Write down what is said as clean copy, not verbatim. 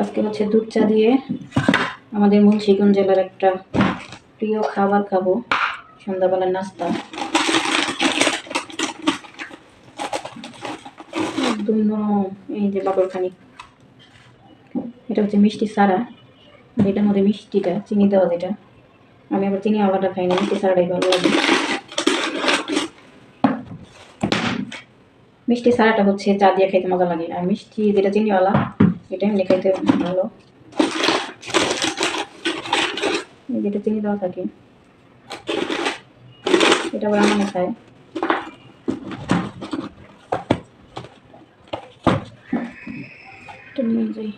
আজকে হচ্ছে দুধ চা দিয়ে আমাদের মুন্সিগঞ্জ জেলার একটা প্রিয় খাবার খাবো, সন্ধ্যাবেলার নাস্তা। একদম এই যে বাবরখানি, এটা হচ্ছে মিষ্টি সারা, এটার মধ্যে মিষ্টিটা চিনি দেওয়া, যেটা আমি আবার চিনি আলাদা খাই না, মিষ্টি সারাটাই ভালো লাগে। মিষ্টি সারাটা হচ্ছে চা দিয়ে খাইতে মজা লাগে, আর মিষ্টি যেটা চিনিওয়ালা এটা এমনি খাইতে ভালো, যেটা চিনি দেওয়া থাকে এটা আবার আমার খায়। নিয়ে যাই।